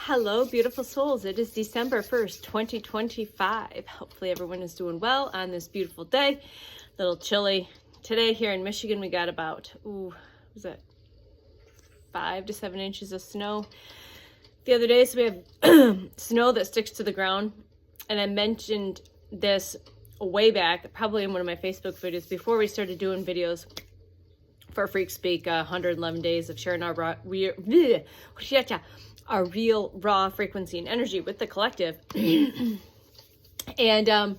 Hello, beautiful souls. It is December 1st, 2025. Hopefully everyone is doing well on this beautiful day. A little chilly. Today here in Michigan, we got about, was it 5 to 7 inches of snow the other day. So we have snow that sticks to the ground. And I mentioned this way back, probably in one of my Facebook videos, before we started doing videos for Freak Speak, 111 days of sharing our real raw frequency and energy with the collective. And do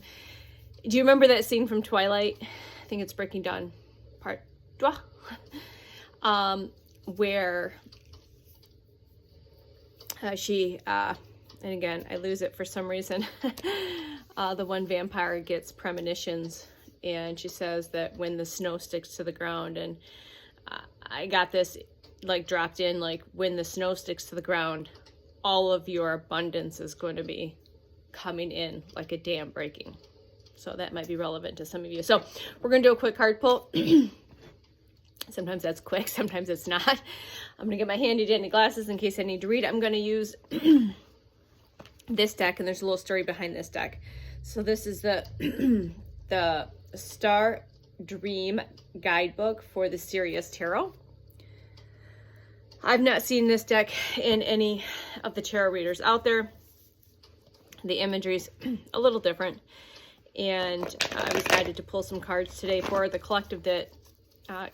you remember that scene from Twilight? I think it's Breaking Dawn part 2, where she and again I lose it for some reason. The one vampire gets premonitions, and she says that when the snow sticks to the ground, and I got this like dropped in, like when the snow sticks to the ground, all of your abundance is going to be coming in like a dam breaking. So that might be relevant to some of you. So we're going to do a quick card pull. Sometimes that's quick, sometimes it's not. I'm going to get my handy dandy glasses in case I need to read. I'm going to use this deck, and there's a little story behind this deck. So this is the the Star Dream guidebook for the Sirius Tarot. I've not seen this deck in any of the tarot readers out there. The imagery's a little different, and I was guided to pull some cards today for the collective that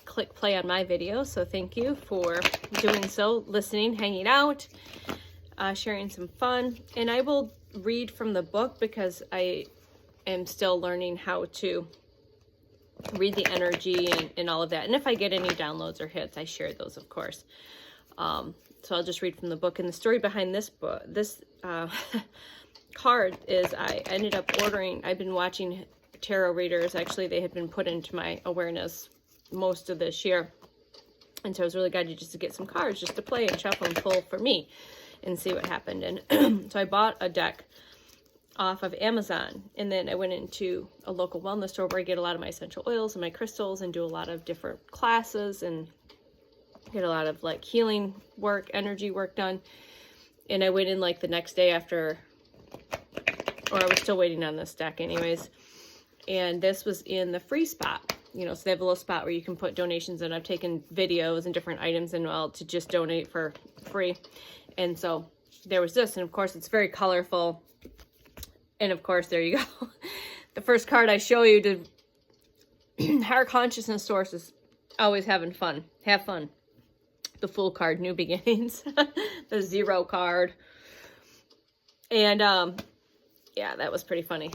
click play on my video. So thank you for doing so, listening, hanging out, sharing some fun. And I will read from the book because I am still learning how to read the energy and all of that. And if I get any downloads or hits, I share those, of course. So I'll just read from the book. And the story behind this book, this card is I ended up ordering, I've been watching tarot readers. Actually, they had been put into my awareness most of this year. And so I was really guided just to get some cards just to play and shuffle and pull for me and see what happened. And so I bought a deck off of Amazon, and then I went into a local wellness store where I get a lot of my essential oils and my crystals and do a lot of different classes and get a lot of like healing work, energy work done. And I went in like the next day after, or I was still waiting on this deck anyways, and this was in the free spot. You know, so they have a little spot where you can put donations in. I've taken videos and different items and well to just donate for free. And so there was this, and of course it's very colorful. And of course, there you go. The first card I show you to higher consciousness sources, always having fun. Have fun. The Fool card, new beginnings. The Zero card. And yeah, that was pretty funny.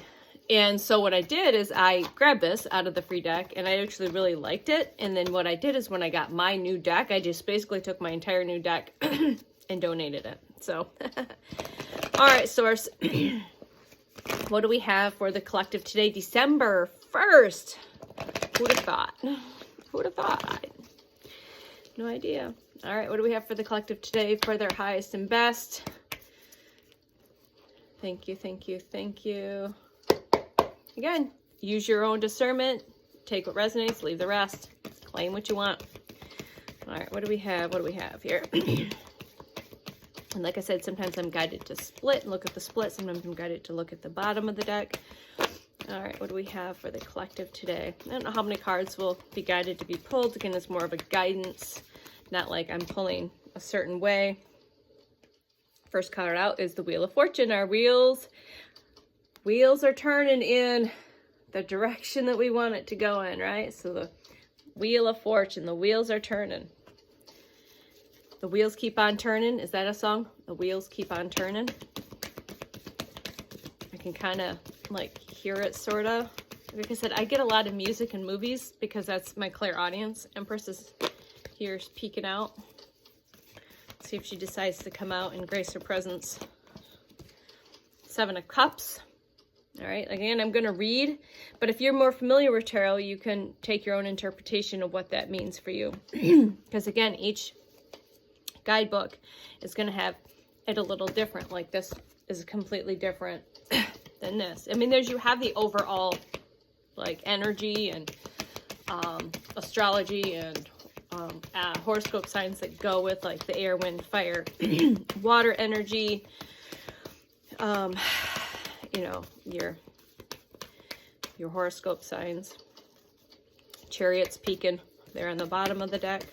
And so what I did is I grabbed this out of the free deck, and I actually really liked it. And then what I did is when I got my new deck, I just basically took my entire new deck and donated it. So, all right, source. What do we have for the collective today, December 1st? Who'd have thought? Who'd have thought? No idea. All right, what do we have for the collective today for their highest and best? Thank you, thank you, thank you. Again, use your own discernment. Take what resonates, leave the rest. Claim what you want. All right, what do we have? What do we have here? And like I said, sometimes I'm guided to split and look at the split. Sometimes I'm guided to look at the bottom of the deck. All right, what do we have for the collective today? I don't know how many cards will be guided to be pulled. Again, it's more of a guidance, not like I'm pulling a certain way. First card out is the Wheel of Fortune. Our wheels are turning in the direction that we want it to go in, right? So the Wheel of Fortune, the wheels are turning. The wheels keep on turning. Is that a song? The wheels keep on turning. I can kind of like hear it sort of. Like I said, I get a lot of music in movies because that's my clairaudience. Empress is here peeking out. See if she decides to come out and grace her presence. 7 of Cups. All right, again, I'm going to read, but if you're more familiar with tarot, you can take your own interpretation of what that means for you. Because again, each guidebook is going to have it a little different. Like this is completely different than this. I mean, you have the overall like energy and astrology and horoscope signs that go with, like the air, wind, fire, water energy, you know, your horoscope signs. Chariot's peeking there on the bottom of the deck.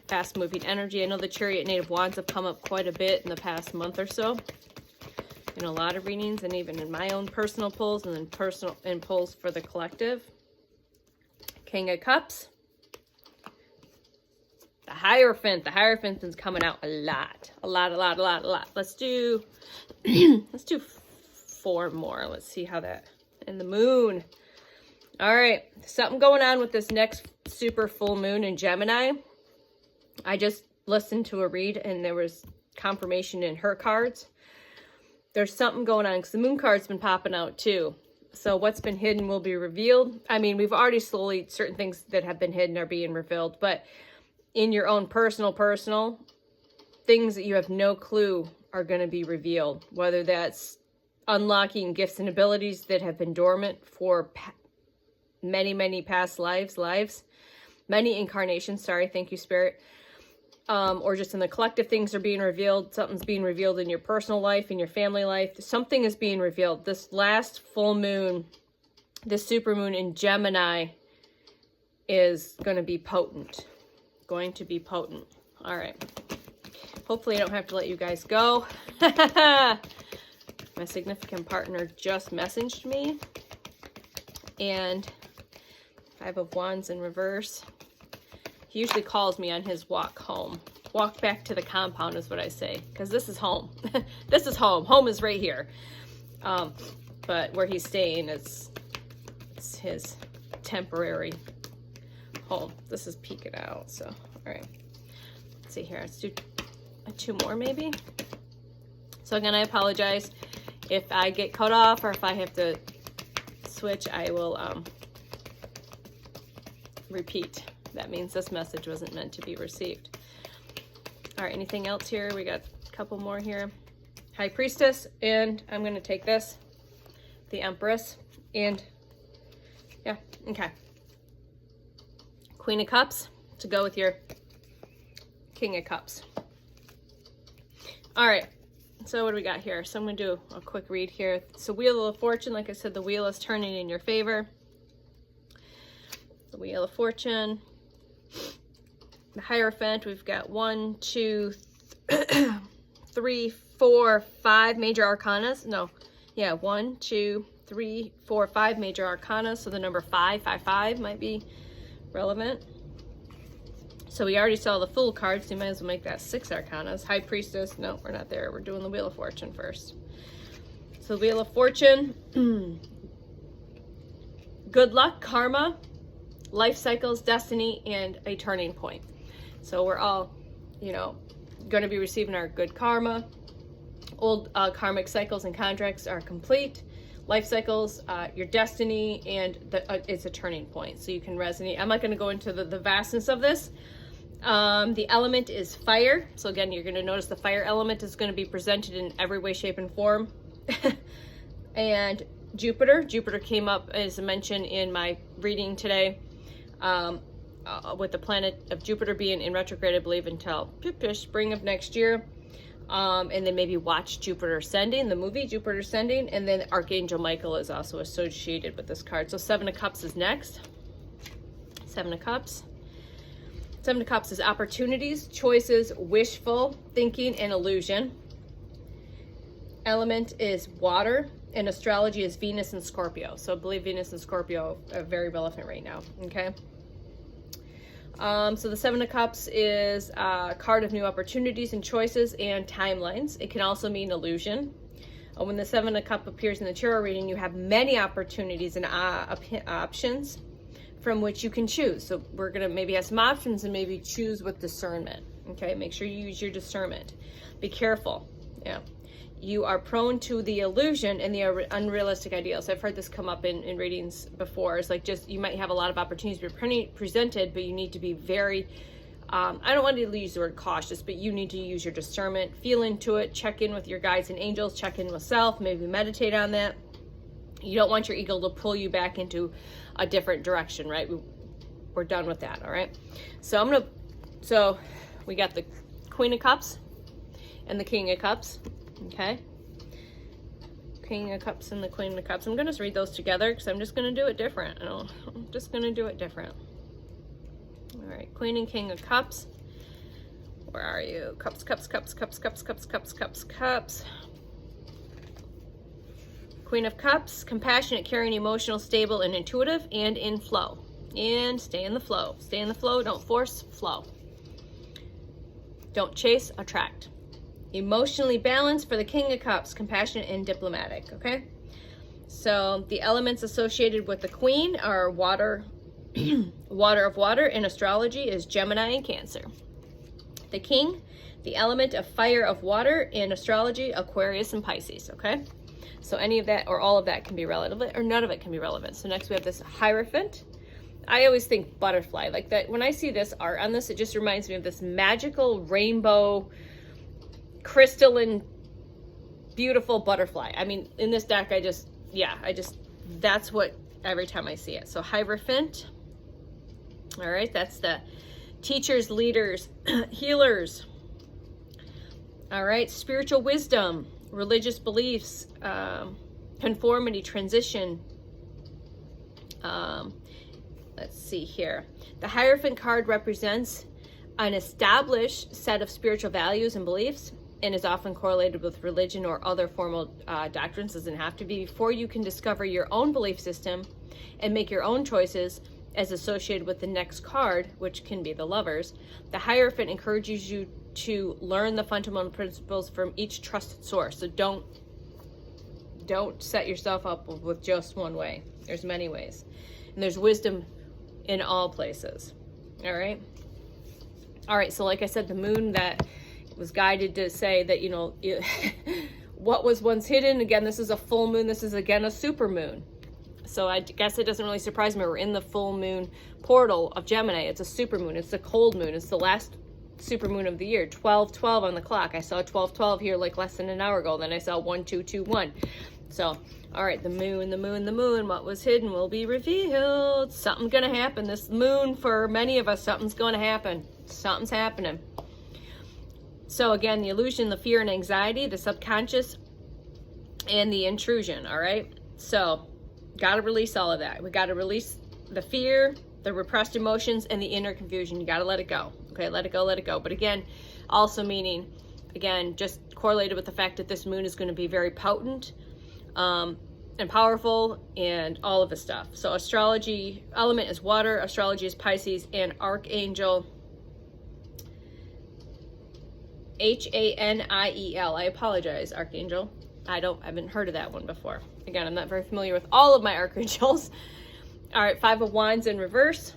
Fast moving energy. I know the Chariot Native Wands have come up quite a bit in the past month or so in a lot of readings, and even in my own personal pulls, and then personal and pulls for the collective. King of Cups. The Hierophant is coming out a lot. Let's do let's do 4 more. Let's see how that, and the Moon. All right, something going on with this next super full moon in Gemini. I just listened to a read and there was confirmation in her cards. There's something going on because the Moon card's been popping out too. So what's been hidden will be revealed. I mean, we've already slowly, certain things that have been hidden are being revealed, but in your own personal, things that you have no clue are going to be revealed, whether that's unlocking gifts and abilities that have been dormant for many past lives, many incarnations, sorry, thank you, Spirit, or just in the collective, things are being revealed. Something's being revealed in your personal life, in your family life. Something is being revealed. This last full moon, this super moon in Gemini, is going to be potent. All right. Hopefully I don't have to let you guys go. My significant partner just messaged me. And 5 of Wands in reverse. He usually calls me on his walk home. Walk back to the compound is what I say. Because this is home. This is home. Home is right here. But where he's staying is his temporary home. This is peeking out. So, all right. Let's see here. Let's do 2 more maybe. So again, I apologize if I get cut off or if I have to switch. I will repeat. That means this message wasn't meant to be received. All right, anything else here? We got a couple more here. High Priestess, and I'm going to take this, the Empress, and yeah, okay. Queen of Cups to go with your King of Cups. All right, so what do we got here? So I'm going to do a quick read here. So Wheel of Fortune, like I said, the wheel is turning in your favor. The Wheel of Fortune. The Hierophant, we've got 1, 2, 3, 4, 5 major arcanas. No, yeah, 1, 2, 3, 4, 5 major arcanas. So the number 555 might be relevant. So we already saw the Fool cards, so you might as well make that 6 arcanas. High Priestess, no, we're not there. We're doing the Wheel of Fortune first. So the Wheel of Fortune, good luck, karma, life cycles, destiny, and a turning point. So we're all, you know, going to be receiving our good karma. Old karmic cycles and contracts are complete. Life cycles, your destiny, and it's a turning point. So you can resonate. I'm not going to go into the vastness of this. The element is fire. So again, you're going to notice the fire element is going to be presented in every way, shape, and form. And Jupiter came up as a mention in my reading today. With the planet of Jupiter being in retrograde, I believe, until spring of next year. And then maybe watch Jupiter Ascending, the movie Jupiter Ascending. And then Archangel Michael is also associated with this card. So 7 of Cups is next. 7 of Cups. 7 of Cups is opportunities, choices, wishful thinking, and illusion. Element is water. And astrology is Venus and Scorpio. So I believe Venus and Scorpio are very relevant right now. Okay. So the 7 of Cups is a card of new opportunities and choices and timelines. It can also mean illusion. When the 7 of Cups appears in the tarot reading, you have many opportunities and options from which you can choose. So we're going to maybe have some options and maybe choose with discernment. Okay. Make sure you use your discernment. Be careful. Yeah. You are prone to the illusion and the unrealistic ideals. I've heard this come up in readings before. It's like, just, you might have a lot of opportunities to be presented, but you need to be very, I don't want to use the word cautious, but you need to use your discernment, feel into it, check in with your guides and angels, check in with self, maybe meditate on that. You don't want your ego to pull you back into a different direction, right? We're done with that, all right? So I'm going to So we got the Queen of Cups and the King of Cups, okay? King of Cups and the Queen of Cups. I'm going to read those together because I'm just going to do it different. I'm just going to do it different. All right, Queen and King of Cups. Where are you? Cups, cups, cups, cups, cups, cups, cups, cups, cups. Queen of Cups, compassionate, caring, emotional, stable, and intuitive, and in flow. And stay in the flow. Stay in the flow. Don't force, flow. Don't chase, attract. Emotionally balanced for the King of Cups, compassionate and diplomatic, okay? So the elements associated with the Queen are water, water of water in astrology is Gemini and Cancer. The King, the element of fire of water in astrology, Aquarius and Pisces, okay? So any of that or all of that can be relevant, or none of it can be relevant. So next we have this Hierophant. I always think butterfly, like that. When I see this art on this, it just reminds me of this magical rainbow, crystalline, beautiful butterfly. I mean, in this deck, that's what, every time I see it. So Hierophant, all right, that's the teachers, leaders, healers. All right, spiritual wisdom, religious beliefs, conformity, transition. Let's see here. The Hierophant card represents an established set of spiritual values and beliefs and is often correlated with religion or other formal doctrines. Doesn't have to be. Before you can discover your own belief system and make your own choices as associated with the next card, which can be the Lovers, the Hierophant encourages you to learn the fundamental principles from each trusted source. So don't set yourself up with just one way. There's many ways. And there's wisdom in all places. All right. All right. So like I said, the moon that was guided to say that, you know, what was once hidden. Again, this is a full moon. This is again a super moon. So I guess it doesn't really surprise me. We're in the full moon portal of Gemini. It's a super moon. It's the cold moon. It's the last super moon of the year. 12:12 on the clock. I saw 12:12 here like less than an hour ago. Then I saw 12:21. So, all right, the moon, the moon, the moon. What was hidden will be revealed. Something's going to happen. This moon, for many of us, something's going to happen. Something's happening. So again, the illusion, the fear and anxiety, the subconscious, and the intrusion, all right? So, got to release all of that. We got to release the fear, the repressed emotions, and the inner confusion. You got to let it go. Okay, let it go, let it go. But again, also meaning, again, just correlated with the fact that this moon is going to be very potent and powerful and all of the stuff. So astrology element is water, astrology is Pisces, and Archangel Haniel. I apologize, Archangel. I haven't heard of that one before. Again, I'm not very familiar with all of my archangels. All right, 5 of Wands in reverse.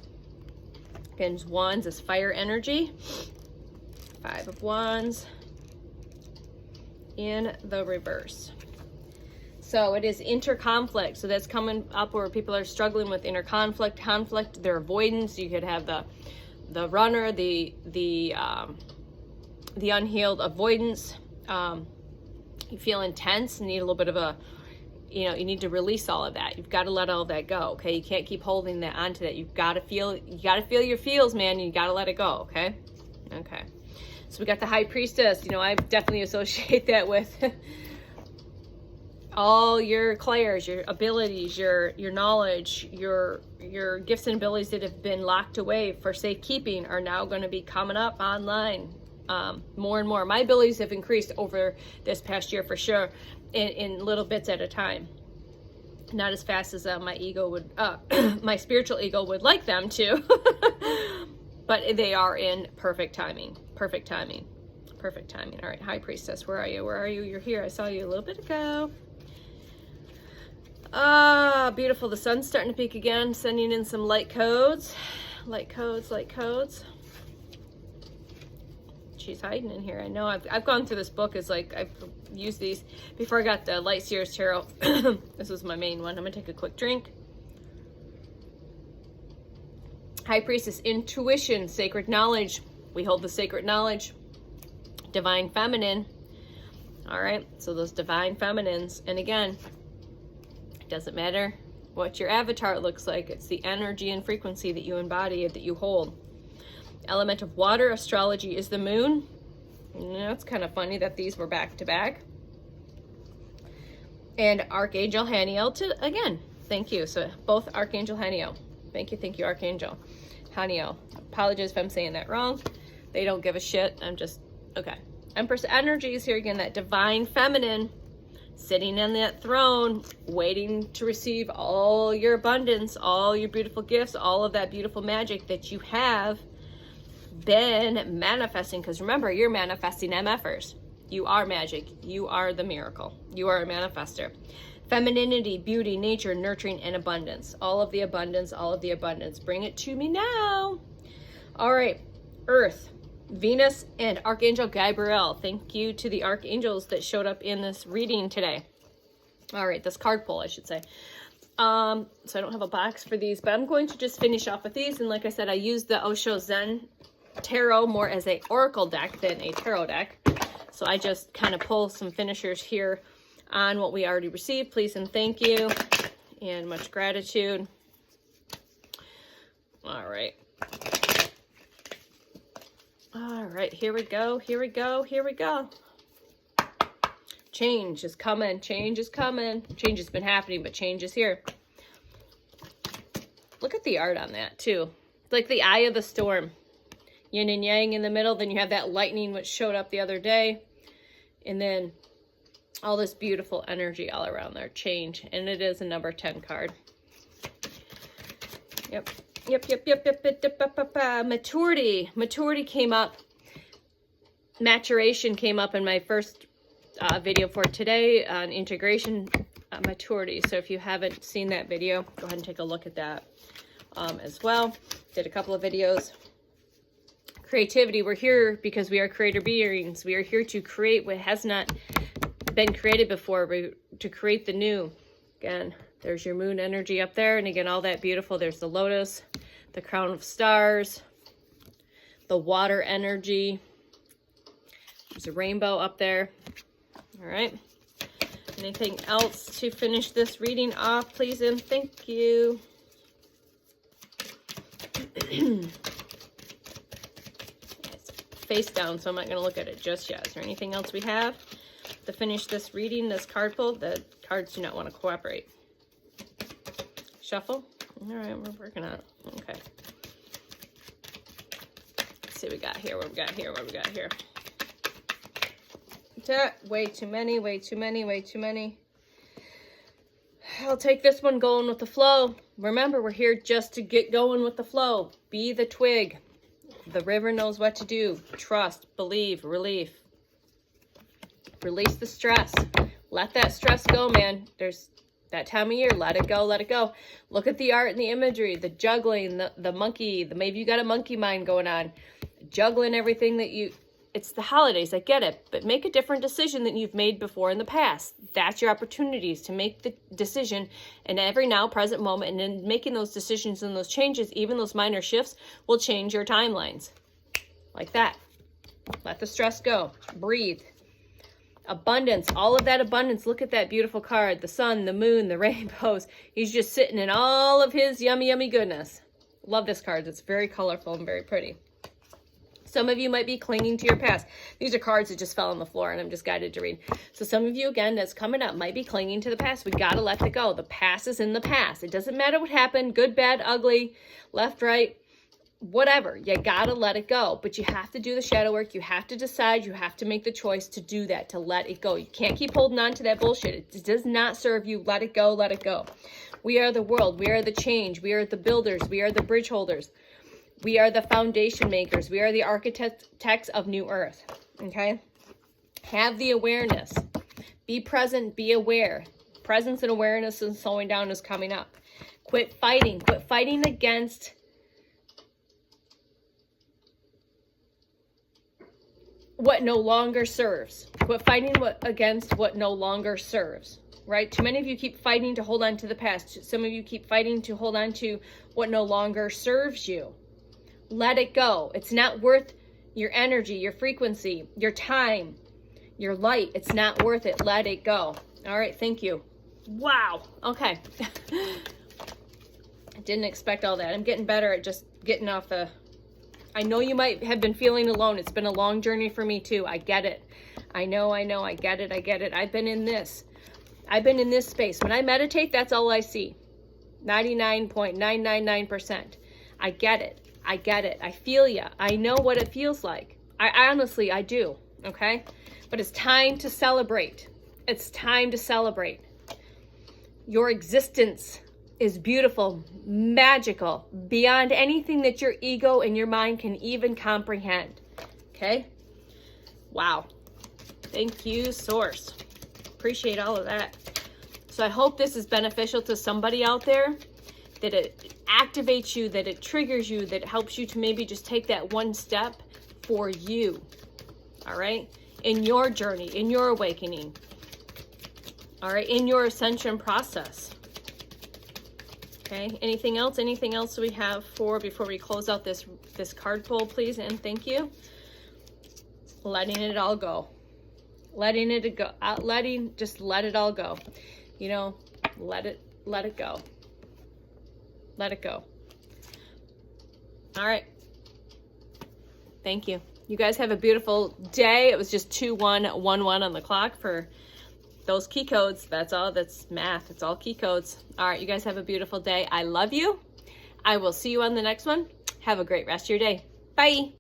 Again, Wands is fire energy. 5 of Wands in the reverse. So it is interconflict. So that's coming up where people are struggling with inner conflict, their avoidance. You could have the runner, the unhealed avoidance. You feel intense and need a little bit of a, you need to release all of that. You've got to let all of that go. Okay, you can't keep holding that onto that. You got to feel your feels, man. You got to let it go. Okay. So we got the High Priestess. I definitely associate that with all your clairs, your abilities, your knowledge, your gifts and abilities that have been locked away for safekeeping are now going to be coming up online more and more. My abilities have increased over this past year for sure, in little bits at a time. Not as fast as my ego would, my spiritual ego would like them to, but they are in perfect timing. Perfect timing. All right, High Priestess, where are you? You're here. I saw you a little bit ago. Beautiful. The sun's starting to peak again, sending in some light codes. She's hiding in here. I know I've gone through this book. It's like I've used these before I got the Light Seers Tarot. This was my main one. I'm gonna take a quick drink. High Priestess, intuition, sacred knowledge. We hold the sacred knowledge. Divine feminine. All right, so those divine feminines. And again, it doesn't matter what your avatar looks like. It's the energy and frequency that you embody, that you hold. Element of water, astrology is the moon. It's kind of funny that these were back to back. And Archangel Haniel, again, thank you. So both Archangel Haniel. Thank you, Archangel Haniel. Apologize if I'm saying that wrong. They don't give a shit. I'm just, okay. Empress energy is here again, that divine feminine, sitting on that throne, waiting to receive all your abundance, all your beautiful gifts, all of that beautiful magic that you have been manifesting. Because remember, you're manifesting MFers. You are magic. You are the miracle. You are a manifester. Femininity, beauty, nature, nurturing, and abundance. All of the abundance, all of the abundance. Bring it to me now. All right, Earth, Venus, and Archangel Gabriel. Thank you to the archangels that showed up in this reading today. All right, this card pull, I should say. So I don't have a box for these, but I'm going to just finish off with these. And like I said, I use the Osho Zen Tarot more as a oracle deck than a tarot deck. So I just kind of pull some finishers here on what we already received. Please and thank you, and much gratitude. All right. All right, here we go, here we go, here we go. Change is coming, change is coming. Change has been happening, but change is here. Look at the art on that, too. It's like the eye of the storm. Yin and yang in the middle, then you have that lightning which showed up the other day. And then all this beautiful energy all around there, change. And it is a number 10 card. Yep. Maturity came up. Maturation came up in my first video for today on integration, maturity. So if you haven't seen that video, go ahead and take a look at that as well. Did a couple of videos. Creativity, we're here because we are creator beings. We are here to create what has not been created before, to create the new. Again, there's your moon energy up there. And again, all that beautiful. There's the lotus, the crown of stars, the water energy. There's a rainbow up there. All right. Anything else to finish this reading off, please and thank you. Face down, so I'm not going to look at it just yet. Is there anything else we have to finish this reading, this card pull? The cards do not want to cooperate. Shuffle. All right, we're working on it. Okay. Let's see what we got here, what we got here, what we got here. Way too many, way too many, way too many. I'll take this one, going with the flow. Remember, we're here just to get going with the flow. Be the twig. The river knows what to do. Trust, believe, relief. Release the stress. Let that stress go, man. There's that time of year. Let it go, let it go. Look at the art and the imagery, the juggling, the monkey. Maybe you got a monkey mind going on. Juggling everything that you... It's the holidays, I get it. But make a different decision than you've made before in the past. That's your opportunities to make the decision in every now, present moment. And in making those decisions and those changes, even those minor shifts, will change your timelines. Like that. Let the stress go. Breathe. Abundance. All of that abundance. Look at that beautiful card. The sun, the moon, the rainbows. He's just sitting in all of his yummy, yummy goodness. Love this card. It's very colorful and very pretty. Some of you might be clinging to your past. These are cards that just fell on the floor and I'm just guided to read. So some of you, again, that's coming up, might be clinging to the past. We got to let it go. The past is in the past. It doesn't matter what happened, good, bad, ugly, left, right, whatever. You got to let it go. But you have to do the shadow work. You have to decide. You have to make the choice to do that, to let it go. You can't keep holding on to that bullshit. It does not serve you. Let it go. Let it go. We are the world. We are the change. We are the builders. We are the bridge holders. We are the foundation makers. We are the architects of new earth. Okay? Have the awareness. Be present. Be aware. Presence and awareness and slowing down is coming up. Quit fighting. Quit fighting against what no longer serves. Quit fighting against what no longer serves. Right? Too many of you keep fighting to hold on to the past. Some of you keep fighting to hold on to what no longer serves you. Let it go. It's not worth your energy, your frequency, your time, your light. It's not worth it. Let it go. All right. Thank you. Wow. Okay. I didn't expect all that. I'm getting better at just getting off the I know you might have been feeling alone. It's been a long journey for me too. I get it. I know, I get it, I get it. I've been in this space. When I meditate, that's all I see. 99.999%. I get it. I get it. I feel ya. I know what it feels like. I honestly do. Okay? But it's time to celebrate. It's time to celebrate. Your existence is beautiful, magical, beyond anything that your ego and your mind can even comprehend. Okay? Wow. Thank you, Source. Appreciate all of that. So I hope this is beneficial to somebody out there, that it activates you, that it triggers you, that it helps you to maybe just take that one step for you. All right? In your journey, in your awakening. All right? In your ascension process. Okay, anything else? Anything else we have before we close out this card pull, please and thank you? Letting it all go. Letting it go. Just let it all go. You know, let it go. Let it go. All right. Thank you. You guys have a beautiful day. It was just 2111 on the clock for those key codes. That's all. That's math. It's all key codes. All right. You guys have a beautiful day. I love you. I will see you on the next one. Have a great rest of your day. Bye.